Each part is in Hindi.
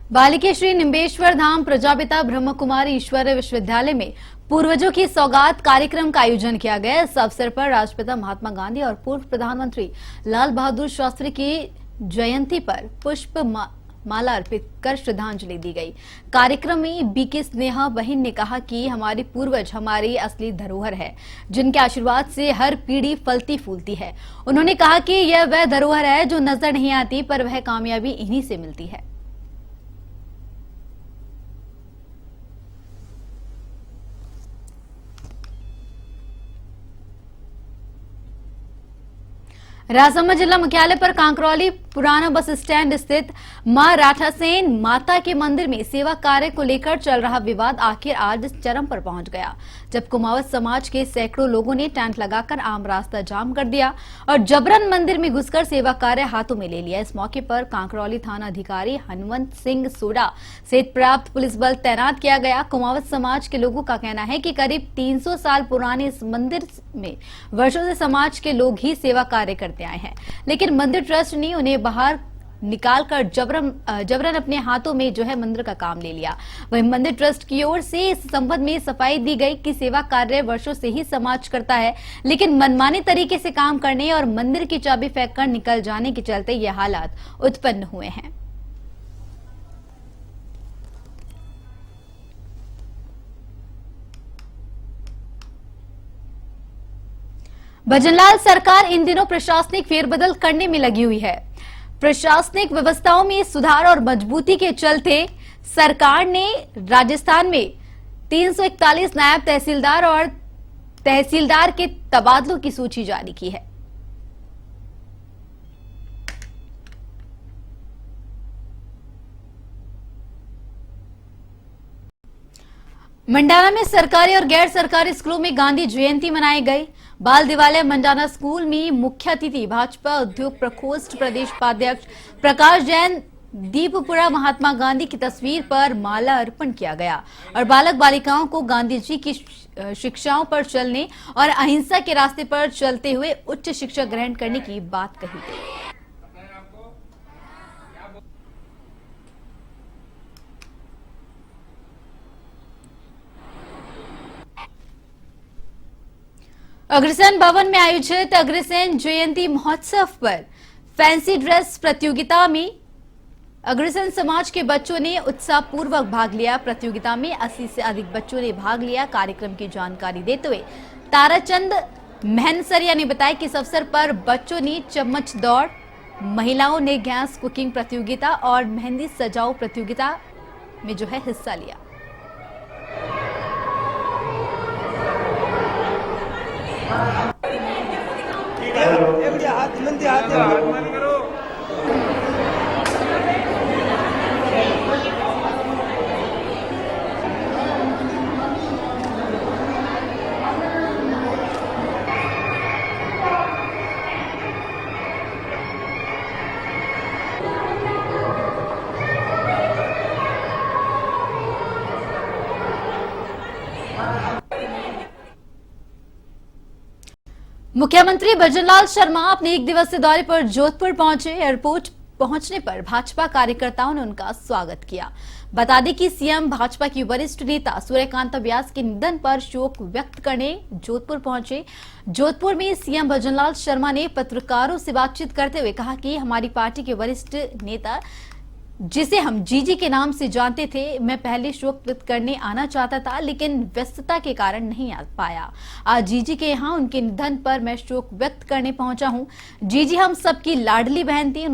बालिके श्री निम्बेश्वर धाम प्रजापिता ब्रह्म कुमारी ईश्वरीय विश्वविद्यालय में पूर्वजों की सौगात कार्यक्रम का आयोजन किया गया। इस अवसर पर राष्ट्रपिता महात्मा गांधी और पूर्व प्रधानमंत्री लाल बहादुर शास्त्री की जयंती पर पुष्प माला अर्पित कर श्रद्धांजलि दी गई। कार्यक्रम में बीके स्नेहा बहन ने कहा कि हमारे पूर्वज हमारी असली धरोहर है, जिनके आशीर्वाद से हर पीढ़ी फलती फूलती है। उन्होंने कहा कि यह वह धरोहर है जो नजर नहीं आती, पर वह कामयाबी इन्हीं से मिलती है। राजसमंद जिला मुख्यालय पर कांकरौली पुराना बस स्टैंड स्थित मां राठासेन माता के मंदिर में सेवा कार्य को लेकर चल रहा विवाद आखिर आज चरम पर पहुंच गया, जब कुमावत समाज के सैकड़ों लोगों ने टेंट लगाकर आम रास्ता जाम कर दिया और जबरन मंदिर में घुसकर सेवा कार्य हाथों में ले लिया। इस मौके पर कांकरौली थाना अधिकारी हनुमंत सिंह सोडा सहित पर्याप्त पुलिस बल तैनात किया गया। कुमावत समाज के लोगों का कहना है कि करीब 300 साल पुराने इस मंदिर में वर्षों से समाज के लोग ही सेवा कार्य करते आए हैं, लेकिन मंदिर ट्रस्ट ने उन्हें बाहर निकालकर जबरन अपने हाथों में मंदिर का काम ले लिया। वहीं मंदिर ट्रस्ट की ओर से इस संबंध में सफाई दी गई कि सेवा कार्य वर्षों से ही समाज करता है, लेकिन मनमाने तरीके से काम करने और मंदिर की चाबी फेंककर निकल जाने के चलते ये हालात उत्पन्न हुए हैं। भजनलाल सरकार इन दिनों प्रशासनिक फेरबदल करने में लगी हुई है। प्रशासनिक व्यवस्थाओं में सुधार और मजबूती के चलते सरकार ने राजस्थान में 341 नायब तहसीलदार और तहसीलदार के तबादलों की सूची जारी की है। मंडाना में सरकारी और गैर सरकारी स्कूलों में गांधी जयंती मनाई गई। बाल दिवालय मंडाना स्कूल में मुख्य अतिथि भाजपा उद्योग प्रकोष्ठ प्रदेश उपाध्यक्ष प्रकाश जैन दीपपुरा महात्मा गांधी की तस्वीर पर माला अर्पण किया गया और बालक बालिकाओं को गांधी जी की शिक्षाओं पर चलने और अहिंसा के रास्ते पर चलते हुए उच्च शिक्षा ग्रहण करने की बात कही गई। अग्रसेन भवन में आयोजित अग्रसेन जयंती महोत्सव पर फैंसी ड्रेस प्रतियोगिता में अग्रसेन समाज के बच्चों ने उत्साहपूर्वक भाग लिया। प्रतियोगिता में 80 से अधिक बच्चों ने भाग लिया। कार्यक्रम की जानकारी देते हुए ताराचंद महनसरिया ने बताया कि इस अवसर पर बच्चों ने चम्मच दौड़, महिलाओं ने गैस कुकिंग प्रतियोगिता और मेहंदी सजाओ प्रतियोगिता में हिस्सा लिया। मुख्यमंत्री भजनलाल शर्मा अपने एक दिवसीय दौरे पर जोधपुर पहुंचे। एयरपोर्ट पहुंचने पर भाजपा कार्यकर्ताओं ने उनका स्वागत किया। बता दें कि सीएम भाजपा की वरिष्ठ नेता सूर्यकांता व्यास के निधन पर शोक व्यक्त करने जोधपुर पहुंचे। जोधपुर में सीएम भजनलाल शर्मा ने पत्रकारों से बातचीत करते हुए कहा कि हमारी पार्टी के वरिष्ठ नेता, जिसे हम जीजी के नाम से जानते थे, मैं पहले शोक व्यक्त करने आना चाहता था, लेकिन व्यस्तता के कारण नहीं आ पाया। आज जीजी के यहाँ उनके निधन पर मैं शोक व्यक्त करने पहुंचा हूं। जीजी हम सबकी लाडली बहन थी।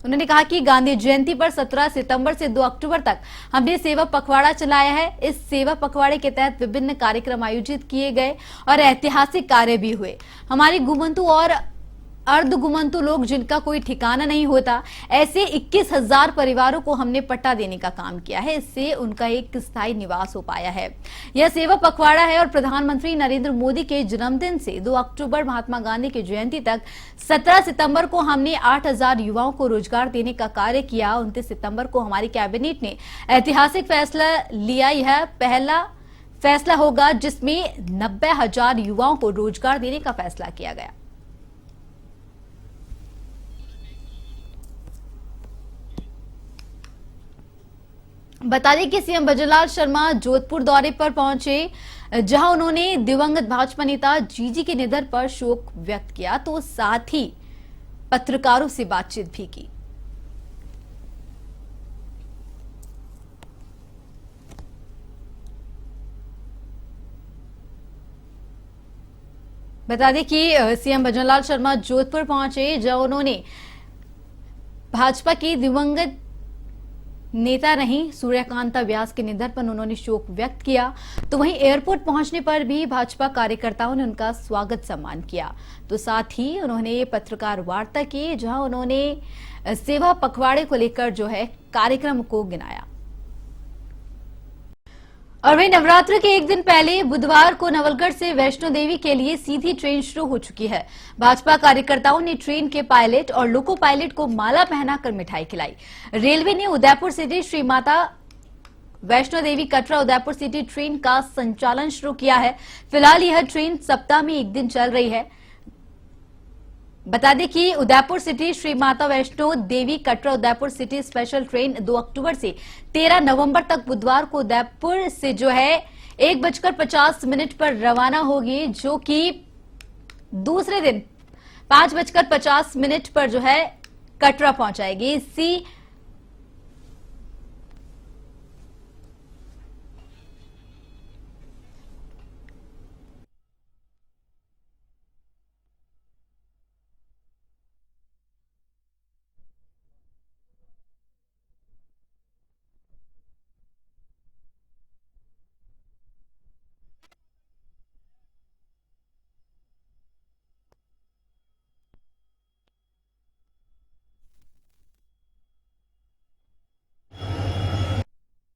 उन्होंने कहा कि गांधी जयंती पर 17 सितंबर से 2 अक्टूबर तक हमने सेवा पखवाड़ा चलाया है। इस सेवा पखवाड़े के तहत विभिन्न कार्यक्रम आयोजित किए गए और ऐतिहासिक कार्य भी हुए। हमारे घुमंतु और अर्ध घुमंतु लोग, जिनका कोई ठिकाना नहीं होता, ऐसे 21,000 परिवारों को हमने पट्टा देने का काम किया है। इससे उनका एक स्थायी निवास हो पाया है। यह सेवा पखवाड़ा है और प्रधानमंत्री नरेंद्र मोदी के जन्मदिन से 2 अक्टूबर महात्मा गांधी की जयंती तक 17 सितंबर को हमने 8,000 युवाओं को रोजगार देने का कार्य किया। 29 सितंबर को हमारी कैबिनेट ने ऐतिहासिक फैसला लिया। यह पहला फैसला होगा जिसमें 90,000 युवाओं को रोजगार देने का फैसला किया गया। बता दें कि सीएम भजनलाल शर्मा जोधपुर दौरे पर पहुंचे, जहां उन्होंने दिवंगत भाजपा नेता जीजी के निधन पर शोक व्यक्त किया, तो साथ ही पत्रकारों से बातचीत भी की। बता दें कि सीएम भजनलाल शर्मा जोधपुर पहुंचे, जहां उन्होंने भाजपा की दिवंगत नेता रही सूर्यकांता व्यास के निधन पर उन्होंने शोक व्यक्त किया। तो वहीं एयरपोर्ट पहुंचने पर भी भाजपा कार्यकर्ताओं ने उनका स्वागत सम्मान किया। तो साथ ही उन्होंने पत्रकार वार्ता की, जहां उन्होंने सेवा पखवाड़े को लेकर जो है कार्यक्रम को गिनाया। और वहीं नवरात्र के एक दिन पहले बुधवार को नवलगढ़ से वैष्णो देवी के लिए सीधी ट्रेन शुरू हो चुकी है। भाजपा कार्यकर्ताओं ने ट्रेन के पायलट और लोको पायलट को माला पहनाकर मिठाई खिलाई। रेलवे ने Udaipur city Shri Mata Vaishno Devi Katra Udaipur city train का संचालन शुरू किया है। फिलहाल यह ट्रेन सप्ताह में एक दिन चल रही है। बता दें कि Udaipur city Shri Mata Vaishno Devi Katra Udaipur city special train 2 अक्टूबर से 13 नवंबर तक बुधवार को उदयपुर से जो है 1:50 पर रवाना होगी, जो कि दूसरे दिन 5:50 पर जो है कटरा पहुंचाएगी। इसी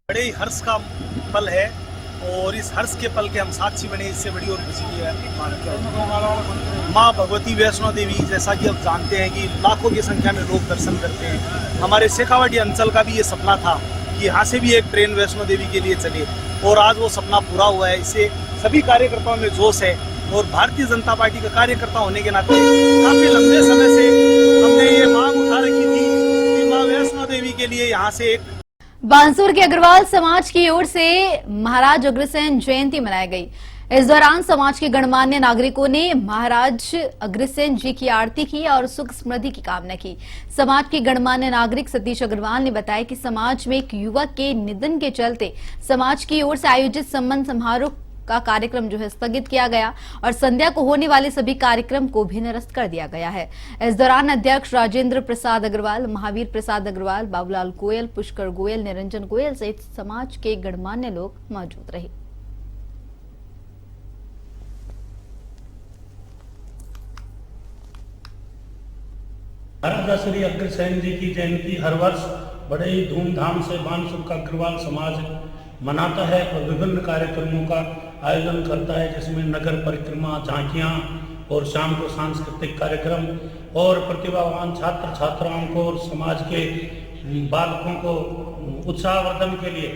बड़े ही हर्ष का पल है और इस हर्ष के पल के हम साक्षी बने, इससे बड़ी और खुशी है। माँ भगवती वैष्णो देवी, जैसा कि आप जानते हैं कि लाखों की संख्या में लोग दर्शन करते हैं। हमारे शेखावाटी अंचल का भी ये सपना था कि यहाँ से भी एक ट्रेन वैष्णो देवी के लिए चले और आज वो सपना पूरा हुआ है। इससे सभी कार्यकर्ताओं में जोश है और भारतीय जनता पार्टी का कार्यकर्ता होने के नाते काफी लंबे समय से हमने ये मांग उठा रखी थी कि माँ वैष्णो देवी के लिए यहाँ से एक बांसुर के अग्रवाल समाज की ओर से महाराज अग्रसेन जयंती मनाई गई। इस दौरान समाज के गणमान्य नागरिकों ने महाराज अग्रसेन जी की आरती की और सुख समृद्धि की कामना की। समाज के गणमान्य नागरिक सतीश अग्रवाल ने बताया कि समाज में एक युवक के निधन के चलते समाज की ओर से आयोजित सम्मान समारोह का कार्यक्रम जो है स्थगित किया गया और संध्या को होने वाले सभी कार्यक्रम को भी निरस्त कर दिया गया है। इस दौरान अध्यक्ष राजेंद्र प्रसाद अग्रवाल, महावीर प्रसाद अग्रवाल, बाबूलाल गोयल, पुष्कर गोयल, निरंजन गोयल सहित समाज के गणमान्य लोग मौजूद रहे। महाराज श्री अग्रसेन जी की जयंती हर वर्ष बड़े ही धूमधाम से बांसुर का अग्रवाल समाज मनाता है और विभिन्न कार्यक्रमों का आयोजन करता है, जिसमें नगर परिक्रमा, झांकियां और शाम को सांस्कृतिक कार्यक्रम और प्रतिभावान छात्र छात्राओं को और समाज के बालकों को उत्साहवर्धन के लिए